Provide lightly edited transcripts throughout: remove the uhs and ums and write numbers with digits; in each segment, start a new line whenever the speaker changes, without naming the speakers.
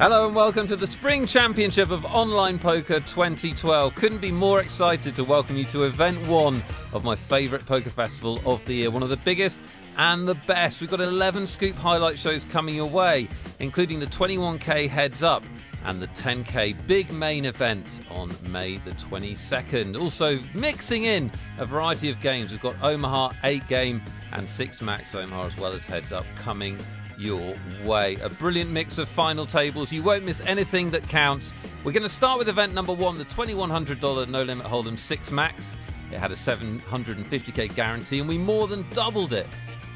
Hello and welcome to the Spring Championship of Online Poker 2012. Couldn't be more excited to welcome you to Event 1 of my favourite poker festival of the year. One of the biggest and the best. We've got 11 scoop highlight shows coming your way, including the 21k Heads Up and the 10k big main event on May the 22nd. Also mixing in a variety of games. We've got Omaha 8 game and 6 max Omaha as well as Heads Up coming your way. A brilliant mix of final tables. You won't miss anything that counts. We're going to start with event number 1, the $2,100 No Limit Hold'em 6 max. It had a 750k guarantee and we more than doubled it.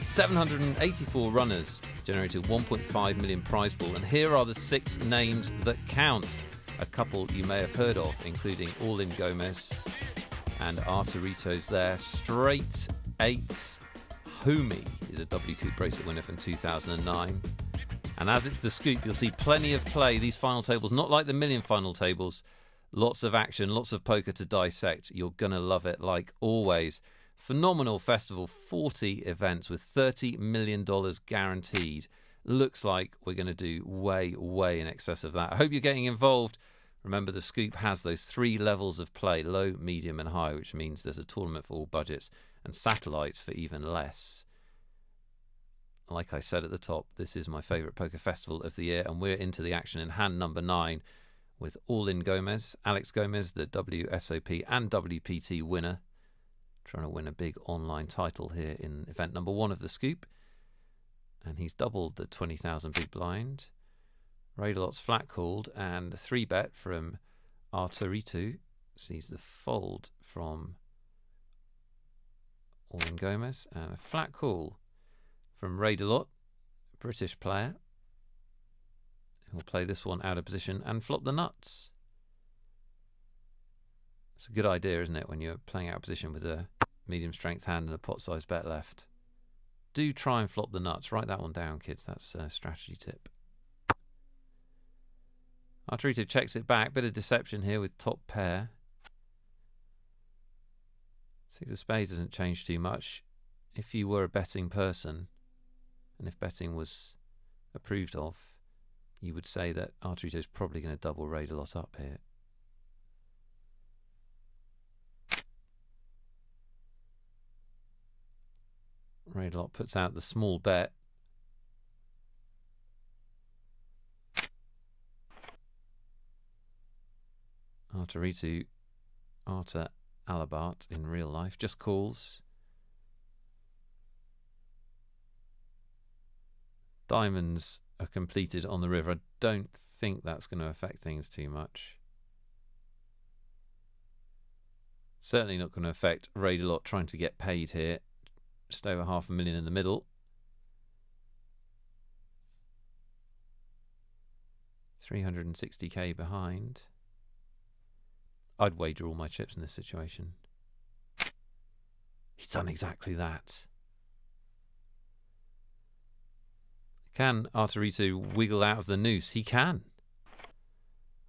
784 runners generated 1.5 million prize pool, and here are the 6 names that count. A couple you may have heard of, including All In Gomez and Arturito's there. Straight 8s. Humi is a W Coupe bracelet winner from 2009. And as it's the scoop, you'll see plenty of play. These final tables, not like the million final tables. Lots of action, lots of poker to dissect. You're going to love it like always. Phenomenal festival, 40 events with $30 million guaranteed. Looks like we're going to do way, way in excess of that. I hope you're getting involved. Remember, the scoop has those 3 levels of play, low, medium and high, which means there's a tournament for all budgets and satellites for even less. Like I said at the top, this is my favourite poker festival of the year, and we're into the action in hand number 9 with All In Gomez. Alex Gomez, the WSOP and WPT winner, trying to win a big online title here in event number 1 of the scoop. And he's doubled the 20,000 big blind. Radalot's flat called, and a 3-bet from Arturito sees the fold from All In Gomez, and a flat call from Radalot, British player. He'll play this one out of position and flop the nuts. It's a good idea, isn't it, when you're playing out of position with a medium strength hand and a pot-sized bet left. Do try and flop the nuts. Write that one down, kids. That's a strategy tip. Arturito checks it back. Bit of deception here with top pair. 6 of spades doesn't change too much. If you were a betting person, and if betting was approved of, you would say that Arturito's probably going to double raid a lot up here. Radalot puts out the small bet. Arturito, Artur Alabart in real life, just calls. Diamonds are completed on the river. I don't think that's going to affect things too much. Certainly not going to affect Radalot trying to get paid here. Just over $500,000 in the middle. 360k behind. I'd wager all my chips in this situation. He's done exactly that. Can Arturito wiggle out of the noose? He can.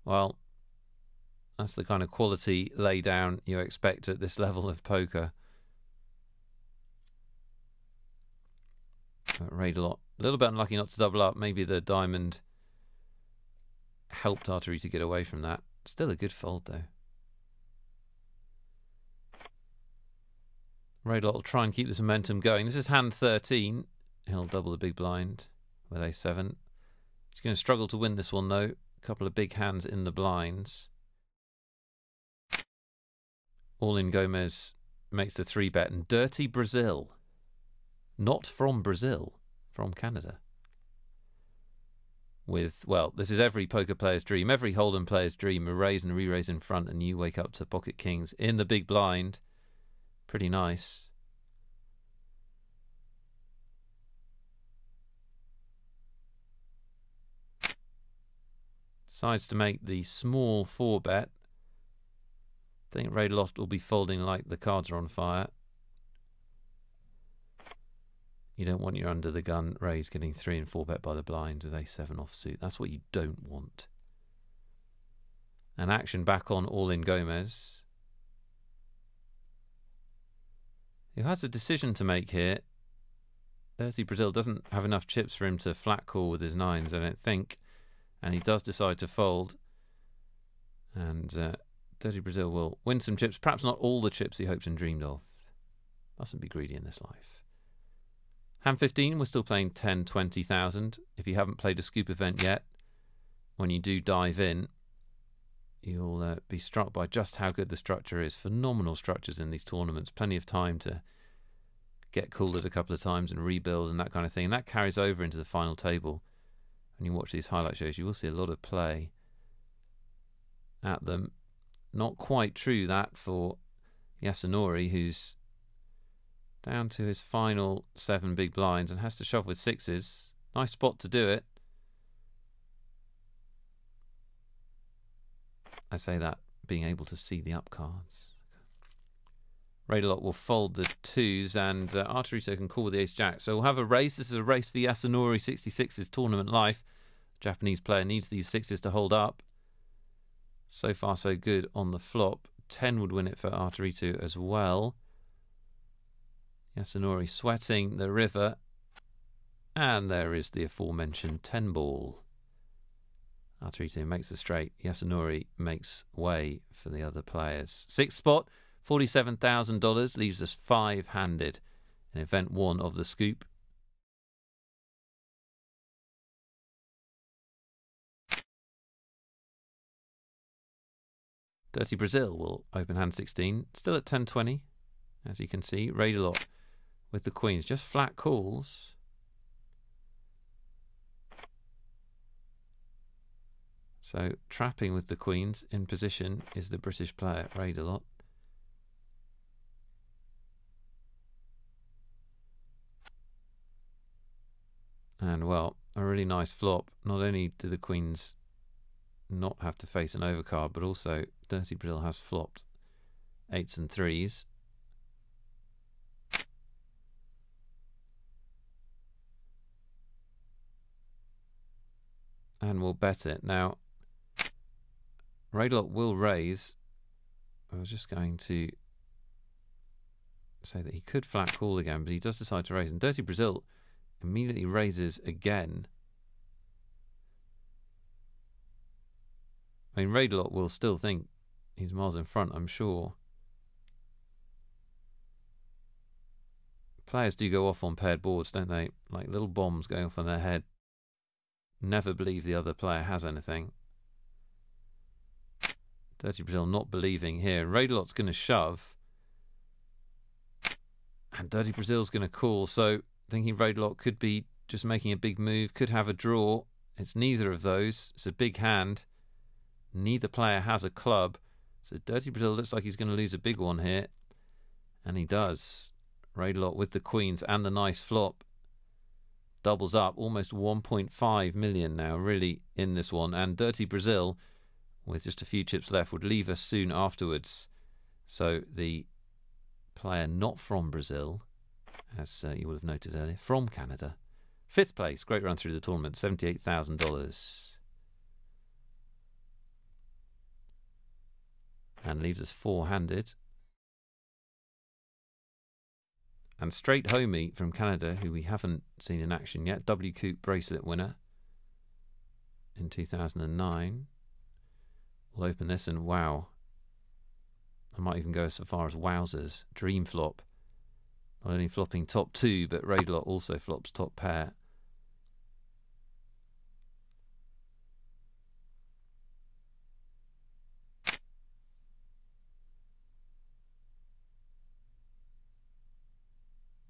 Well, that's the kind of quality lay down you expect at this level of poker. Radalot, a little bit unlucky not to double up. Maybe the diamond helped Arturito get away from that. Still a good fold though. Radalot will try and keep this momentum going. This is hand 13. He'll double the big blind with A7. He's going to struggle to win this one though. A couple of big hands in the blinds. All In Gomez makes the 3-bet, and Dirty Brazil. Not from Brazil, from Canada. With, well, this is every poker player's dream, every Hold'em player's dream. A raise and re-raise in front, and you wake up to pocket kings in the big blind. Pretty nice. Decides to make the small 4-bet. I think Raidaloft will be folding like the cards are on fire. You don't want your under the gun raise getting 3 and 4-bet by the blind with a7 offsuit. That's what you don't want. And action back on all-in Gomez, who has a decision to make here. Dirty Brazil doesn't have enough chips for him to flat call with his 9s, I don't think. And he does decide to fold. And Dirty Brazil will win some chips. Perhaps not all the chips he hoped and dreamed of. Mustn't be greedy in this life. Hand 15, we're still playing 10, 20,000. If you haven't played a scoop event yet, when you do dive in, you'll be struck by just how good the structure is. Phenomenal structures in these tournaments. Plenty of time to get cooled a couple of times and rebuild and that kind of thing. And that carries over into the final table. When you watch these highlight shows, you will see a lot of play at them. Not quite true that for Yasunori, who's down to his final 7 big blinds and has to shove with 6s. Nice spot to do it. I say that being able to see the up cards. Raidaloft will fold the 2s and Arturito can call with the ace-jack. So we'll have a race. This is a race for Yasunori 66's tournament life. Japanese player needs these 6s to hold up. So far so good on the flop. 10 would win it for Arturito as well. Yasunori sweating the river. And there is the aforementioned 10 ball. Arturito makes the straight. Yasunori makes way for the other players. 6th spot, $47,000, leaves us 5-handed in event 1 of the scoop. Dirty Brazil will open hand 16, still at 10-20. As you can see, Raidaloft with the queens, just flat calls. So trapping with the queens in position is the British player, Raidaloft. And well, a really nice flop. Not only do the queens not have to face an overcard, but also Dirty Brazil has flopped 8s and 3s. And we'll bet it. Now, Raidaloft will raise. I was just going to say that he could flat call again, but he does decide to raise. And Dirty Brazil immediately raises again. I mean, Raidaloft will still think he's miles in front, I'm sure. Players do go off on paired boards, don't they? Like little bombs going off on their head. Never believe the other player has anything. Dirty Brazil not believing here. Raidaloft's going to shove. And Dirty Brazil's going to call. So thinking Raidaloft could be just making a big move. Could have a draw. It's neither of those. It's a big hand. Neither player has a club. So Dirty Brazil looks like he's going to lose a big one here. And he does. Raidaloft with the queens and the nice flop. Doubles up, almost 1.5 million now, really, in this one. And Dirty Brazil, with just a few chips left, would leave us soon afterwards. So the player not from Brazil, as you will have noted earlier, from Canada. 5th place, great run through the tournament, $78,000. And leaves us 4-handed. And Straight Homie from Canada, who we haven't seen in action yet, W Coupe bracelet winner in 2009. We'll open this and wow. I might even go so far as wowzers. Dream flop. Not only flopping top 2, but Raidaloft also flops top pair.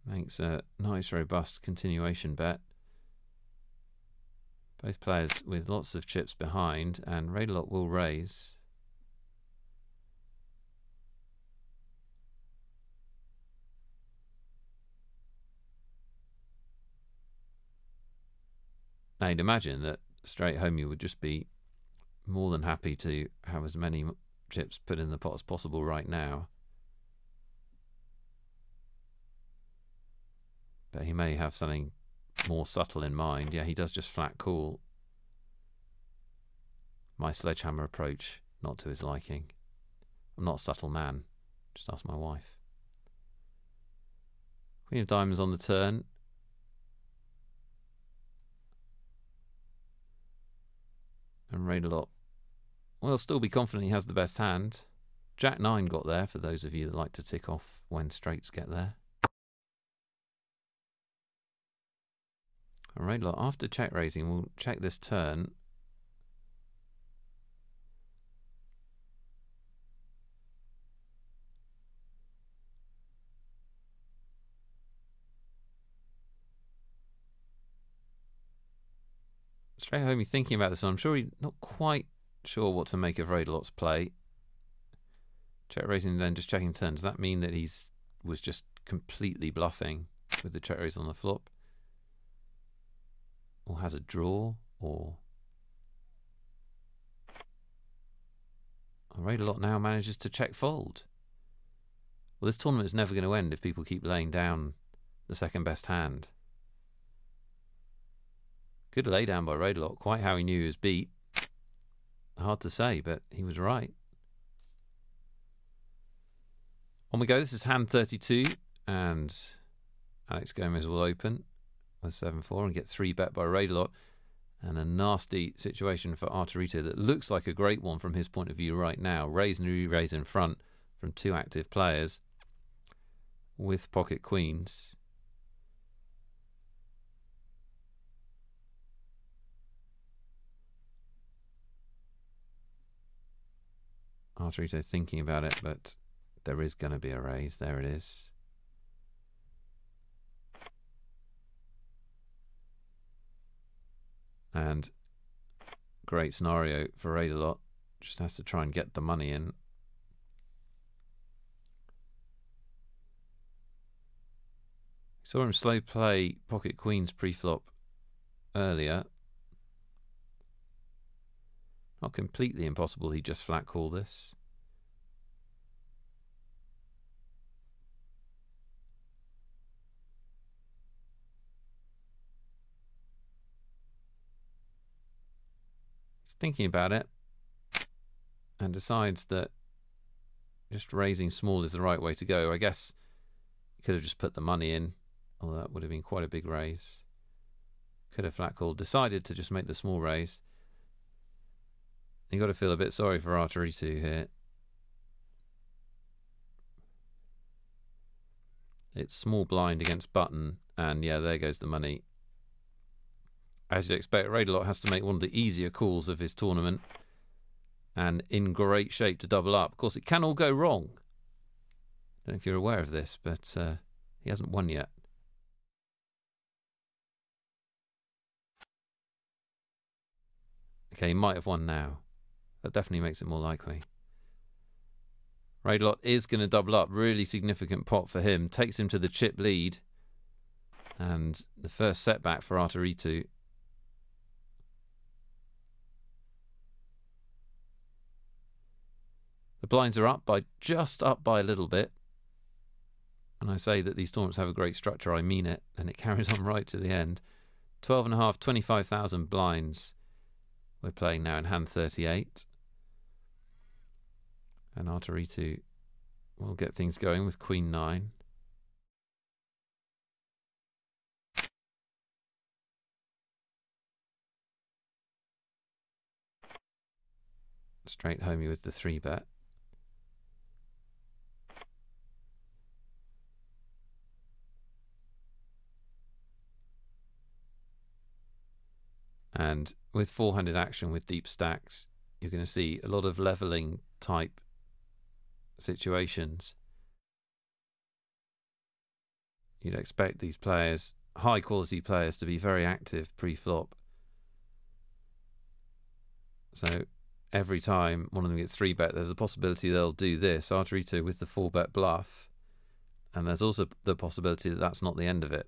Makes a nice robust continuation bet. Both players with lots of chips behind, and Raidaloft will raise. Now you'd imagine that Straight Homie would just be more than happy to have as many chips put in the pot as possible right now. But he may have something more subtle in mind. Yeah, he does just flat call. My sledgehammer approach, not to his liking. I'm not a subtle man. Just ask my wife. Queen of diamonds on the turn. And Raidalot will still be confident he has the best hand. Jack 9 got there, for those of you that like to tick off when straights get there. And Raidalot, after check raising, will check this turn. Straight home, he's thinking about this, and I'm sure he's not quite sure what to make of Raidalot's play. Check raising, then just checking turn. Does that mean that he's was just completely bluffing with the check raise on the flop? Or has a draw? Or Raidalot now manages to check fold. Well, this tournament is never going to end if people keep laying down the second best hand. Good lay down by Raidalot. Quite how he knew he was beat. Hard to say, but he was right. On we go. This is hand 32, and Alex Gomez will open with 7-4 and get 3-bet by Raidalot. And a nasty situation for Arturito that looks like a great one from his point of view right now. Raise and re-raise in front from two active players with pocket queens. Arturito thinking about it, but there is going to be a raise. There it is. And great scenario for Raidalot. Just has to try and get the money in. Saw him slow play pocket queens pre-flop earlier. Not completely impossible he just flat call this. He's thinking about it and decides that just raising small is the right way to go. I guess he could have just put the money in, although that would have been quite a big raise. Could have flat called. Decided to just make the small raise. You got to feel a bit sorry for Arturito here. It's small blind against button, and yeah, there goes the money. As you'd expect, Raidalot has to make one of the easier calls of his tournament, and in great shape to double up. Of course, it can all go wrong. I don't know if you're aware of this, but he hasn't won yet. Okay, he might have won now. That definitely makes it more likely. Raidalot is going to double up. Really significant pot for him. Takes him to the chip lead. And the first setback for Arturito. The blinds are up by just up by a little bit. And I say that these tournaments have a great structure. I mean it. And it carries on right to the end. 12.5, 25,000 blinds. We're playing now in hand 38. And Arturito will get things going with Queen 9. Straight homey with the 3-bet. And with four-handed action with deep stacks, you're going to see a lot of leveling type situations. You'd expect these players, high quality players, to be very active pre-flop. So every time one of them gets 3-bet, there's a possibility they'll do this. Arturito with the 4-bet bluff. And there's also the possibility that that's not the end of it.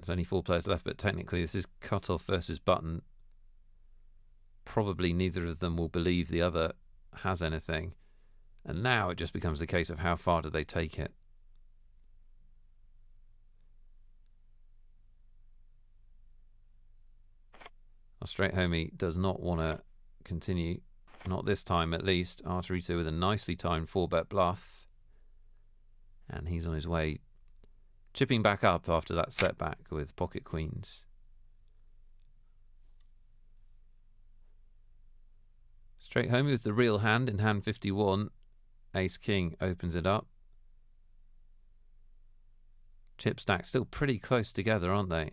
There's only 4 players left, but technically this is cut-off versus button. Probably neither of them will believe the other has anything. And now it just becomes a case of how far do they take it. Well, Straight Homie does not want to continue. Not this time, at least. Arturito with a nicely timed 4-bet bluff. And he's on his way, chipping back up after that setback with pocket queens. Straight Homie with the real hand in hand 51. Ace King opens it up. Chip stack still pretty close together, aren't they?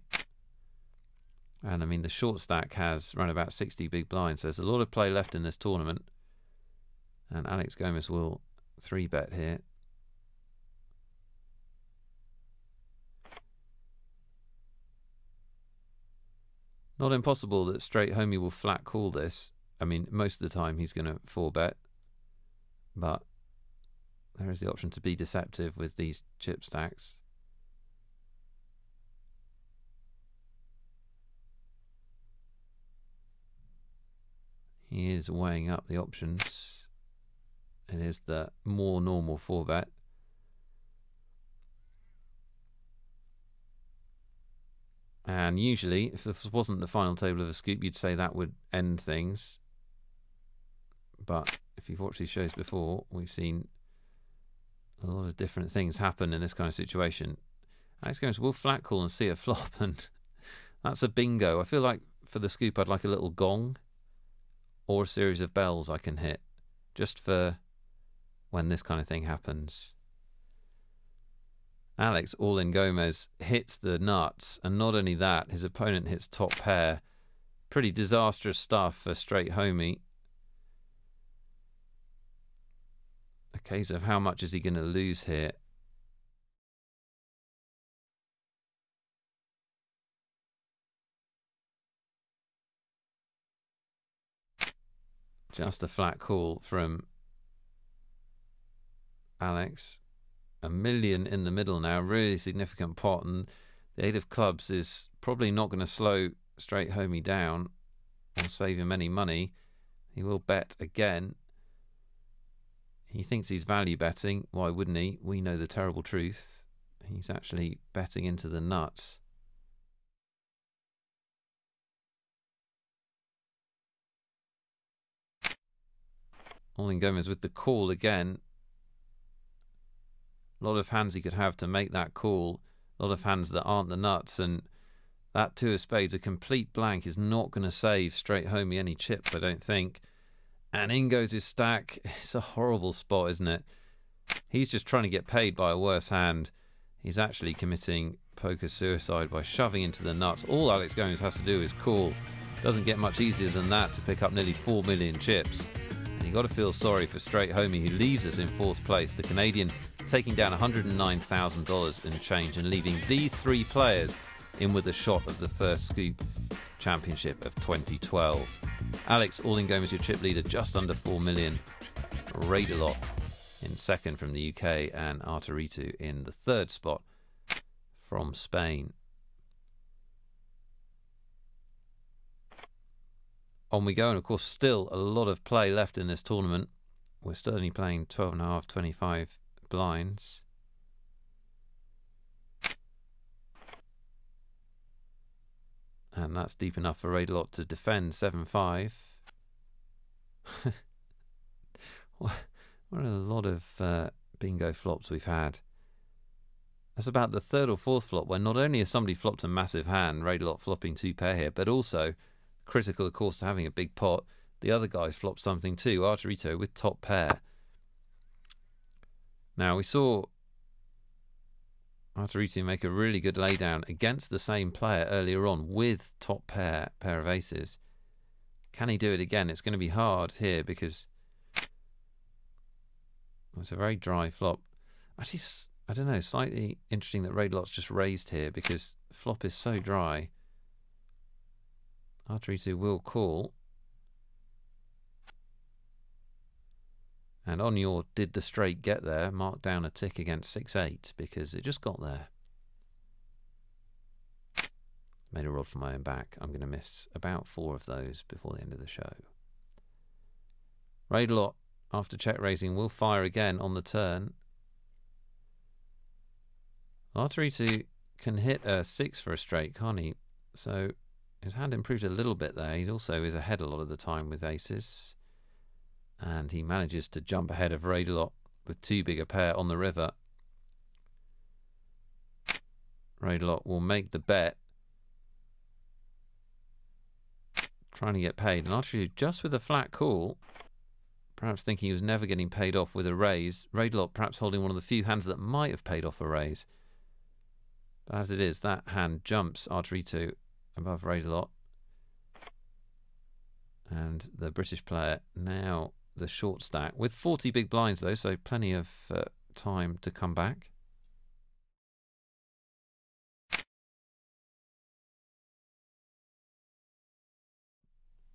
And I mean, the short stack has around about 60 big blinds. So there's a lot of play left in this tournament. And Alex Gomez will 3-bet here. Not impossible that Straight Homie will flat call this. I mean, most of the time he's going to 4-bet. But there is the option to be deceptive with these chip stacks. He is weighing up the options. It is the more normal 4-bet. And usually, if this wasn't the final table of a scoop, you'd say that would end things. But if you've watched these shows before, we've seen a lot of different things happen in this kind of situation. Alex Gomez will flat call and see a flop, and that's a bingo. I feel like for the scoop, I'd like a little gong or a series of bells I can hit just for when this kind of thing happens. Alex All-In Gomez hits the nuts, and not only that, his opponent hits top pair. Pretty disastrous stuff for Straight Homie. A case of how much is he going to lose here. Just a flat call from Alex. $1 million in the middle now, really significant pot, and the 8 of clubs is probably not going to slow Straight Homie down or save him any money. He will bet again. He thinks he's value betting. Why wouldn't he? We know the terrible truth. He's actually betting into the nuts. All-In Gomez with the call again. A lot of hands he could have to make that call. A lot of hands that aren't the nuts. And that 2 of spades, a complete blank, is not going to save Straight Homie any chips, I don't think. And in goes his stack. It's a horrible spot, isn't it? He's just trying to get paid by a worse hand. He's actually committing poker suicide by shoving into the nuts. All Alex Gomez has to do is call. Doesn't get much easier than that to pick up nearly 4 million chips. And you've got to feel sorry for Straight Homie, who leaves us in 4th place. The Canadian taking down $109,000 in change and leaving these 3 players in with a shot of the first Scoop Championship of 2012. Alex All-In Gomez, your chip leader, just under 4 million. Raidalot in 2nd from the UK, and Arturito in the 3rd spot from Spain. On we go, and of course still a lot of play left in this tournament. We're still only playing 12.5, 25 blinds. And that's deep enough for Raidalot to defend 7-5. What a lot of bingo flops we've had. That's about the 3rd or 4th flop where not only has somebody flopped a massive hand, Raidalot flopping 2 pair here, but also, critical of course to having a big pot, the other guys flopped something too. Arturito with top pair. Now we saw Arturito make a really good laydown against the same player earlier on with top pair of aces. Can he do it again? It's going to be hard here because it's a very dry flop. Actually, I don't know, slightly interesting that Raidalot's just raised here because the flop is so dry. Arturito will call. And on your did the straight get there, mark down a tick against 6-8 because it just got there. Made a rod for my own back. I'm going to miss about 4 of those before the end of the show. Raid-a-lot, after check raising, will fire again on the turn. R2 can hit a 6 for a straight, can't he? So his hand improved a little bit there. He also is ahead a lot of the time with aces. And he manages to jump ahead of Raid-a-lot with too big a pair on the river. Raid-a-lot will make the bet, trying to get paid. And R2 just with a flat call, perhaps thinking he was never getting paid off with a raise. Raid-a-lot perhaps holding one of the few hands that might have paid off a raise. But as it is, that hand jumps R2 above Raid-a-lot. And the British player now the short stack with 40 big blinds though, so plenty of time to come back.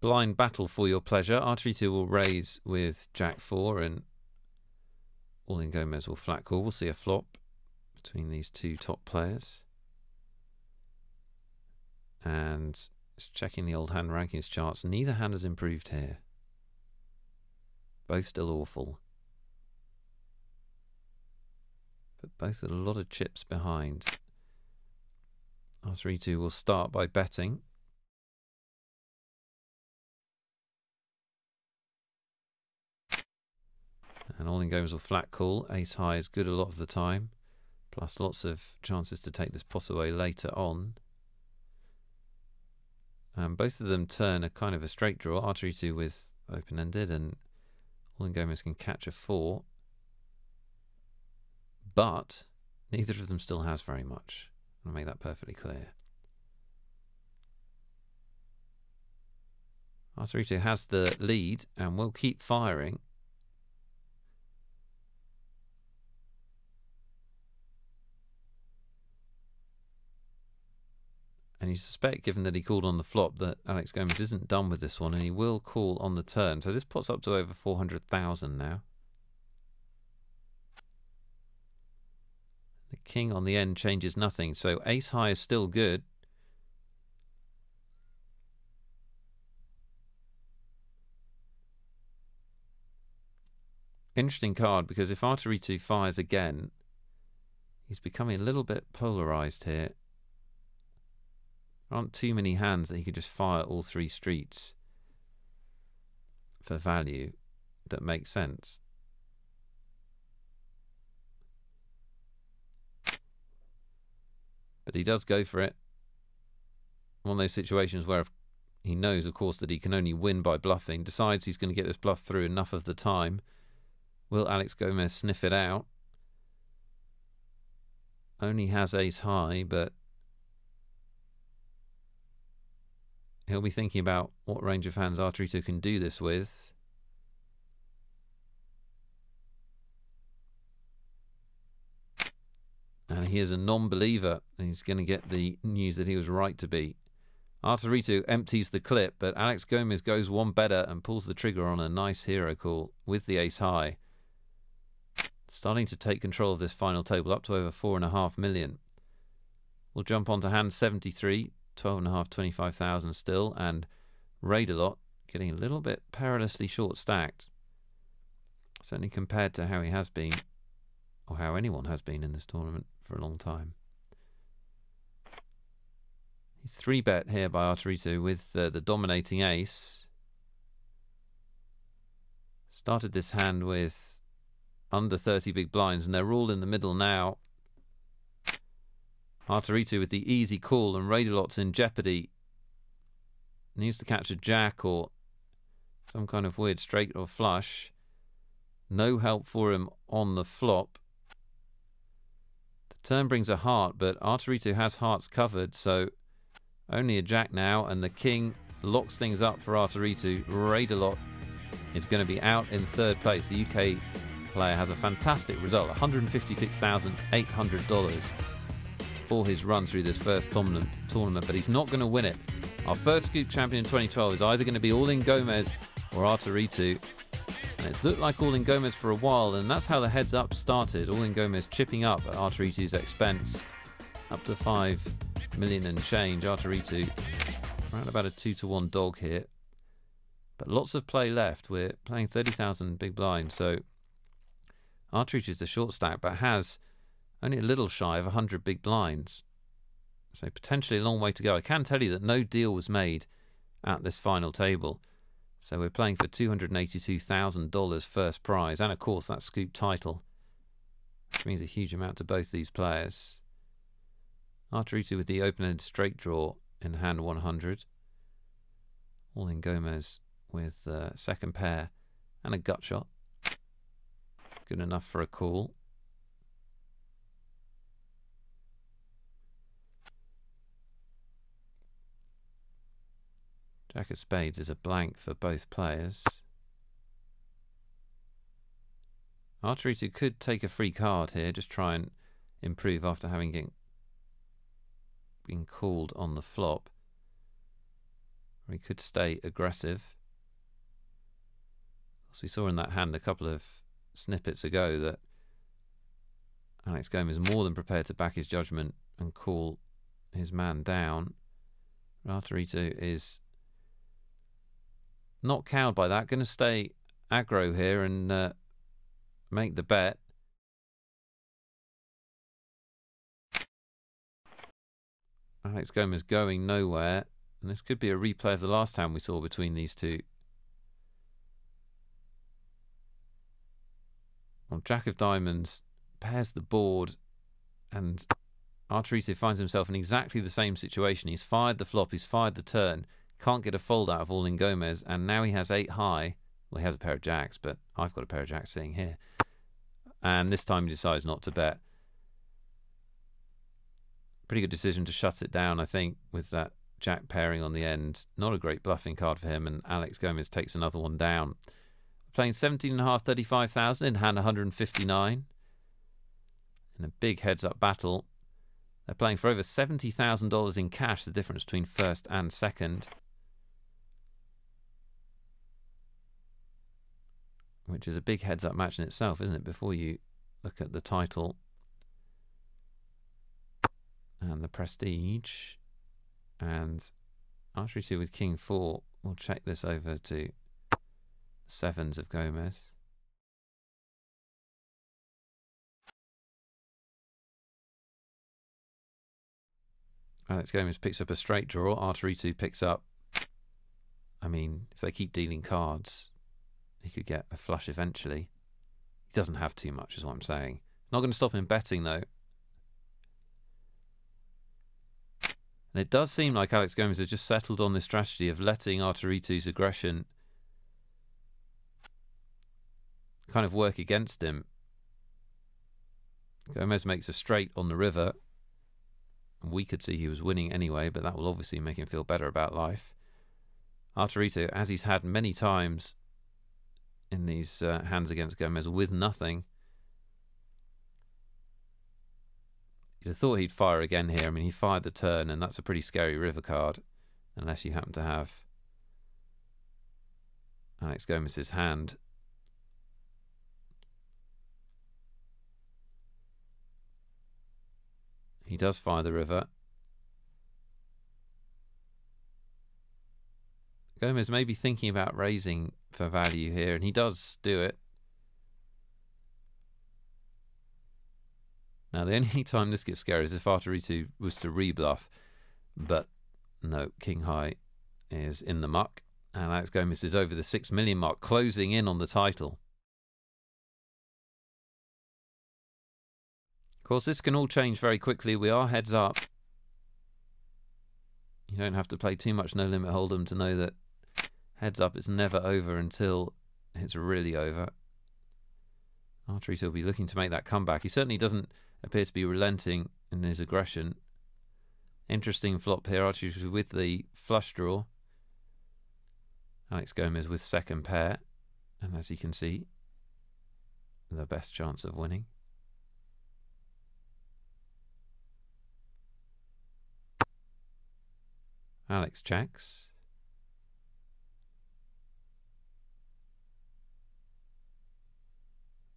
Blind battle for your pleasure. R2 will raise with Jack 4 and All-in Gomez will flat call. We'll see a flop between these two top players. And just checking the old hand rankings charts, neither hand has improved here. Both still awful. But both with a lot of chips behind. R2 will start by betting. And All-in Gomez will flat call. Ace high is good a lot of the time. Plus lots of chances to take this pot away later on. Both of them turn a kind of a straight draw. R2 with open-ended, and All-in Gomez can catch a 4. But neither of them still has very much. I'll make that perfectly clear. R2 has the lead and will keep firing. And you suspect, given that he called on the flop, that Alex Gomez isn't done with this one, and he will call on the turn. So this pot's up to over 400,000 now. The king on the end changes nothing, so ace high is still good. Interesting card, because if R2 fires again, he's becoming a little bit polarized here. There aren't too many hands that he could just fire all 3 streets for value that make sense. But he does go for it. One of those situations where he knows, of course, that he can only win by bluffing, decides he's going to get this bluff through enough of the time. Will Alex Gomez sniff it out? Only has ace high, but he'll be thinking about what range of hands R2 can do this with. And he is a non-believer, and he's going to get the news that he was right to be. R2 empties the clip, but Alex Gomez goes one better and pulls the trigger on a nice hero call with the ace high. Starting to take control of this final table, up to over 4.5 million. We'll jump on to hand 73, 12.5, 25,000 still, and Raid-a-lot getting a little bit perilously short stacked. Certainly compared to how he has been, or how anyone has been in this tournament for a long time. He's 3-bet here by R2 with the dominating ace. Started this hand with under 30 big blinds, and they're all in the middle now. R2 with the easy call, and Raid-a-lot's in jeopardy. Needs to catch a jack or some kind of weird straight or flush. No help for him on the flop. The turn brings a heart, but R2 has hearts covered, so only a jack now, and the king locks things up for R2. Raid-a-lot is going to be out in 3rd place. The UK player has a fantastic result, $156,800 for his run through this first tournament, but he's not going to win it. Our first Scoop Champion in 2012 is either going to be All-in Gomez or R2. And it's looked like All-in Gomez for a while, and that's how the heads up started. All-in Gomez chipping up at R2's expense, up to 5 million and change. Arturitu around about a 2-to-1 dog here. But lots of play left. We're playing 30,000 big blind, so Arturitu is the short stack, but has only a little shy of 100 big blinds. So potentially a long way to go. I can tell you that no deal was made at this final table. So we're playing for $282,000 first prize, and of course that scoop title, which means a huge amount to both these players. Arturitu with the open-ended straight draw in hand 100. All-in-Gomez with second pair and a gut shot. Good enough for a call. Jack of spades is a blank for both players. Arturitu could take a free card here, just try and improve after having been called on the flop. Or he could stay aggressive. As we saw in that hand a couple of snippets ago, that Alex Gomez is more than prepared to back his judgment and call his man down. Arturitu is not cowed by that, going to stay aggro here and make the bet. Alex Gomez going nowhere, and this could be a replay of the last hand we saw between these two. Well, Jack of diamonds pairs the board, and Arturitu finds himself in exactly the same situation. He's fired the flop, he's fired the turn, can't get a fold out of All-in-Gomez, and now he has 8 high. Well, he has a pair of jacks, but I've got a pair of jacks sitting here. And this time he decides not to bet. Pretty good decision to shut it down, I think, with that jack pairing on the end. Not a great bluffing card for him, and Alex Gomez takes another one down. Playing 17.5, 35,000 in hand 159. In a big heads-up battle. They're playing for over $70,000 in cash, the difference between first and second. Which is a big heads-up match in itself, isn't it? Before you look at the title and the prestige. And Arturitu with King 4. We'll check this over to sevens of Gomez. Alex Gomez picks up a straight draw. Arturitu picks up, I mean, if they keep dealing cards, he could get a flush eventually. He doesn't have too much, is what I'm saying. Not going to stop him betting, though. And it does seem like Alex Gomez has just settled on this strategy of letting Arturitu's aggression kind of work against him. Gomez makes a straight on the river. And we could see he was winning anyway, but that will obviously make him feel better about life. Arturitu, as he's had many times in these hands against Gomez, with nothing. You'd have thought he'd fire again here. I mean, he fired the turn, and that's a pretty scary river card, unless you happen to have Alex Gomez's hand. He does fire the river. Gomez may be thinking about raising for value here, and he does do it. Now, the only time this gets scary is if Arturitu was to rebluff, but no, King High is in the muck, and Alex Gomez is over the 6 million mark, closing in on the title. Of course, this can all change very quickly. We are heads up. You don't have to play too much No Limit Hold'em to know that heads up is never over until it's really over. Arturitu will be looking to make that comeback. He certainly doesn't appear to be relenting in his aggression. Interesting flop here. Arturitu with the flush draw. Alex Gomez with second pair. And as you can see, the best chance of winning. Alex checks.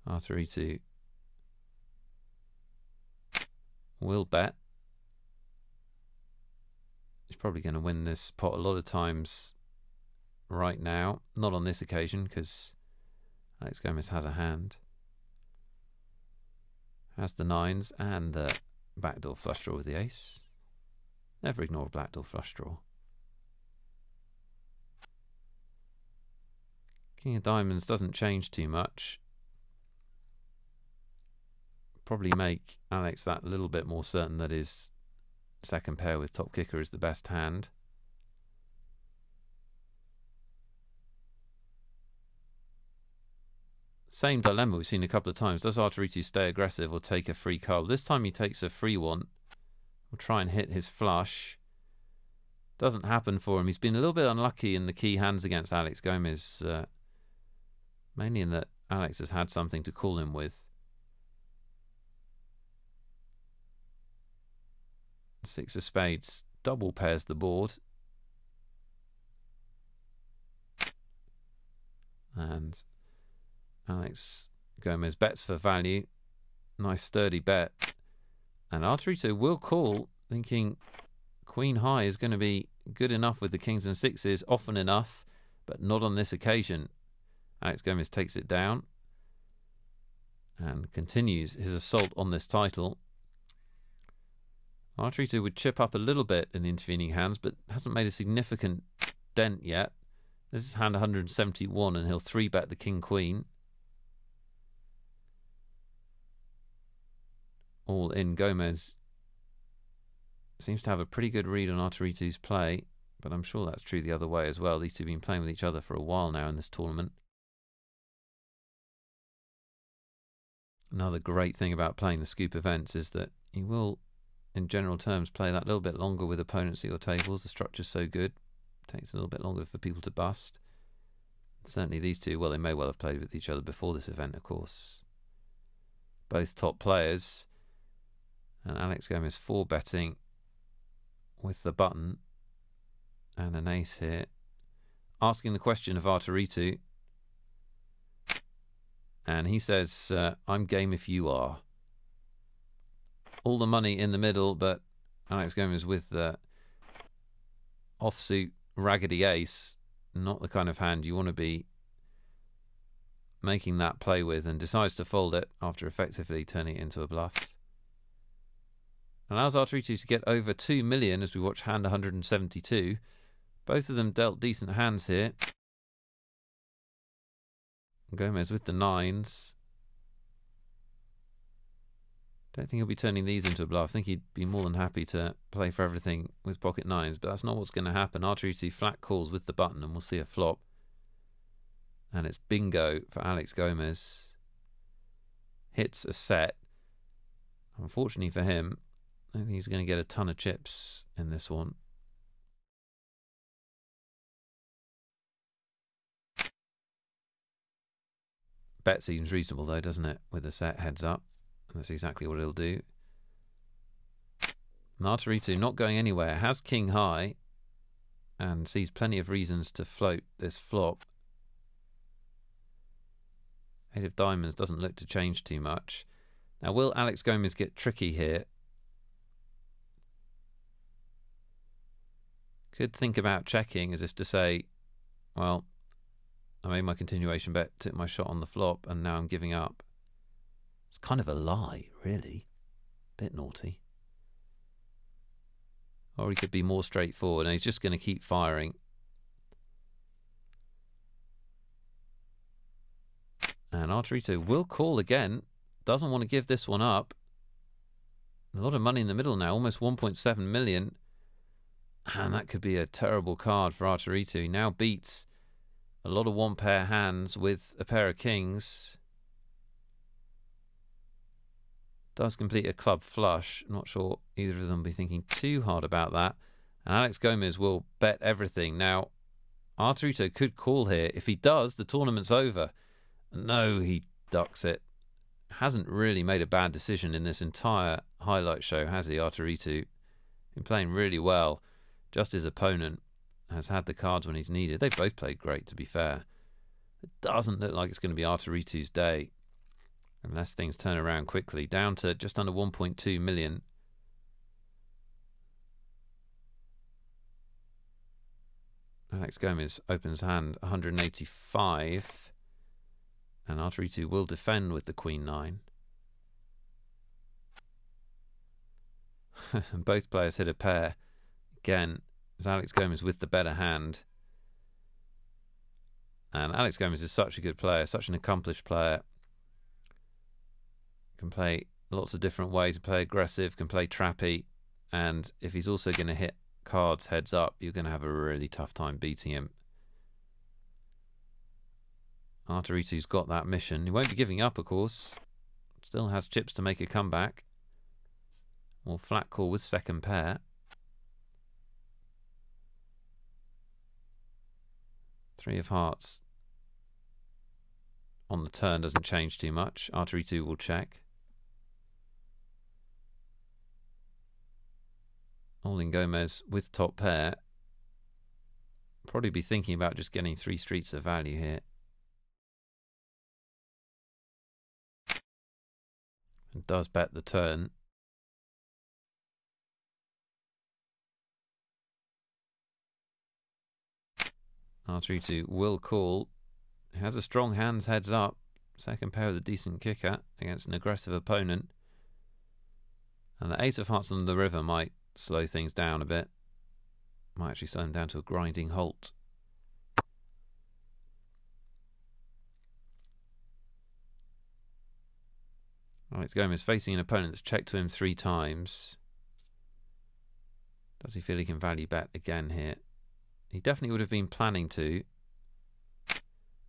Arturitu will bet. probably going to win this pot a lot of times right now. Not on this occasion, because Alex Gomez has a hand. Has the nines and the backdoor flush draw with the ace. Never ignore a backdoor flush draw. King of diamonds doesn't change too much. Probably make Alex that little bit more certain that his second pair with top kicker is the best hand. Same dilemma we've seen a couple of times. Does Arturitu stay aggressive or take a free card? This time he takes a free one. We'll try and hit his flush. Doesn't happen for him. He's been a little bit unlucky in the key hands against Alex Gomez. Mainly in that Alex has had something to call him with. Six of spades double pairs the board. And Alex Gomez bets for value. Nice sturdy bet. And Arturitu will call, thinking queen high is going to be good enough with the kings and sixes, often enough, but not on this occasion. Alex Gomez takes it down and continues his assault on this title. Arturitu would chip up a little bit in the intervening hands, but hasn't made a significant dent yet. This is hand 171, and he'll 3-bet the king-queen. All in. Gomez seems to have a pretty good read on Arturitu's play, but I'm sure that's true the other way as well. These two have been playing with each other for a while now in this tournament. Another great thing about playing the Scoop events is that you will, in general terms, play that little bit longer with opponents at your tables. The structure's so good. It takes a little bit longer for people to bust. Certainly these two, well, they may well have played with each other before this event, of course. Both top players. And Alex Gomez 4-betting with the button and an ace here. Asking the question of Arturitu. And he says, I'm game if you are. All the money in the middle, but Alex Gomez with the offsuit raggedy ace, not the kind of hand you want to be making that play with, and decides to fold it after effectively turning it into a bluff. Allows Arturitu to get over 2 million as we watch hand 172. Both of them dealt decent hands here. Gomez with the nines. Don't think he'll be turning these into a bluff. I think he'd be more than happy to play for everything with pocket nines, but that's not what's going to happen. Arturitu flat calls with the button, and we'll see a flop. And it's bingo for Alex Gomez. Hits a set. Unfortunately for him, I don't think he's going to get a ton of chips in this one. Bet seems reasonable though, doesn't it? With the set heads up. That's exactly what he'll do. Arturitu not going anywhere. Has king high and sees plenty of reasons to float this flop. Eight of diamonds doesn't look to change too much. Now, will Alex Gomez get tricky here? Could think about checking as if to say, well, I made my continuation bet, took my shot on the flop, and now I'm giving up. It's kind of a lie, really. Bit naughty. Or he could be more straightforward, and he's just going to keep firing. And Arturitu will call again. Doesn't want to give this one up. A lot of money in the middle now, almost 1.7 million. And that could be a terrible card for Arturitu. He now beats a lot of one-pair hands with a pair of kings. Does complete a club flush. Not sure either of them will be thinking too hard about that. And Alex Gomez will bet everything. Now, Arturitu could call here. If he does, the tournament's over. No, he ducks it. Hasn't really made a bad decision in this entire highlight show, has he, Arturitu? Been playing really well. Just his opponent has had the cards when he's needed. They've both played great, to be fair. It doesn't look like it's going to be Arturitu's day, unless things turn around quickly. Down to just under 1.2 million. Alex Gomez opens hand 185. And R2 will defend with the Queen 9. And both players hit a pair. Again, it's Alex Gomez with the better hand. And Alex Gomez is such a good player, such an accomplished player. Can play lots of different ways, can play aggressive, can play trappy. And if he's also going to hit cards heads up, you're going to have a really tough time beating him. Arturitu's got that mission. He won't be giving up, of course. Still has chips to make a comeback. Or flat call with second pair. Three of hearts on the turn doesn't change too much. Arturitu will check. All-in Gomez with top pair. Probably be thinking about just getting 3 streets of value here. And does bet the turn. R3-2 will call. He has a strong hands heads up. Second pair with a decent kicker against an aggressive opponent. And the ace of hearts on the river might slow things down a bit. Might actually slow him down to a grinding halt. Alex Gomez facing an opponent that's checked to him 3 times. Does he feel he can value bet again here? He definitely would have been planning to.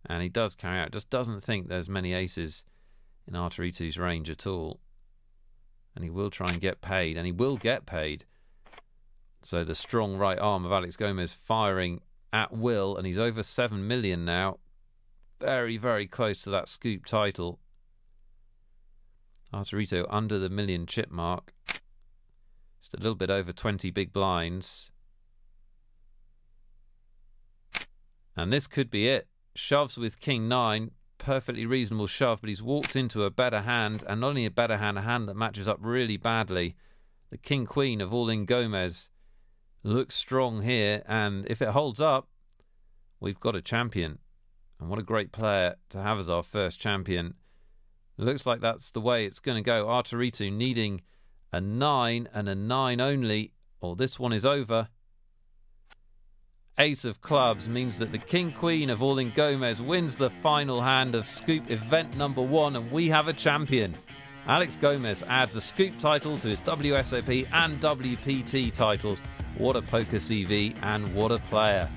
And he does carry out. Just doesn't think there's many aces in Arturitu's range at all. And he will try and get paid. And he will get paid. So the strong right arm of Alex Gomez firing at will. And he's over 7 million now. Very, very close to that scoop title. Arturitu under the million chip mark. Just a little bit over 20 big blinds. And this could be it. Shoves with King 9. Perfectly reasonable shove, but he's walked into a better hand. And not only a better hand, a hand that matches up really badly. The King Queen of All-in Gomez looks strong here. And if it holds up, we've got a champion. And what a great player to have as our first champion. Looks like that's the way it's going to go. Arturitu needing a 9 and a 9 only, or this one is over. Ace of clubs means that the King Queen of All-in Gomez wins the final hand of Scoop event number 1, and we have a champion. Alex Gomez adds a Scoop title to his WSOP and WPT titles. What a poker CV and what a player.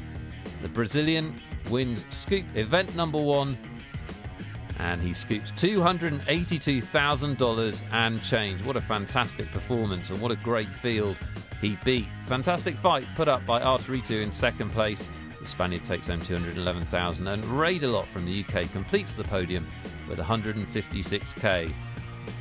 The Brazilian wins Scoop event number 1. And he scoops $282,000 and change. What a fantastic performance and what a great field he beat. Fantastic fight put up by Arturitu in second place. The Spaniard takes home $211,000 and Raidalot from the UK completes the podium with $156K.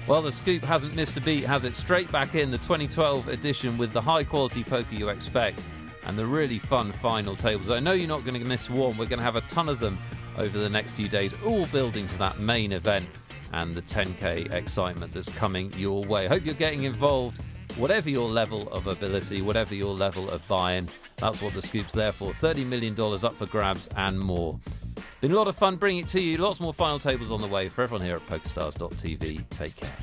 Well, the scoop hasn't missed a beat, has it? Straight back in the 2012 edition with the high quality poker you expect and the really fun final tables. I know you're not going to miss one. We're going to have a ton of them over the next few days, all building to that main event and the 10K excitement that's coming your way. Hope you're getting involved, whatever your level of ability, whatever your level of buy-in. That's what the scoop's there for. $30 million up for grabs and more. Been a lot of fun bringing it to you. Lots more final tables on the way. For everyone here at PokerStars.tv, take care.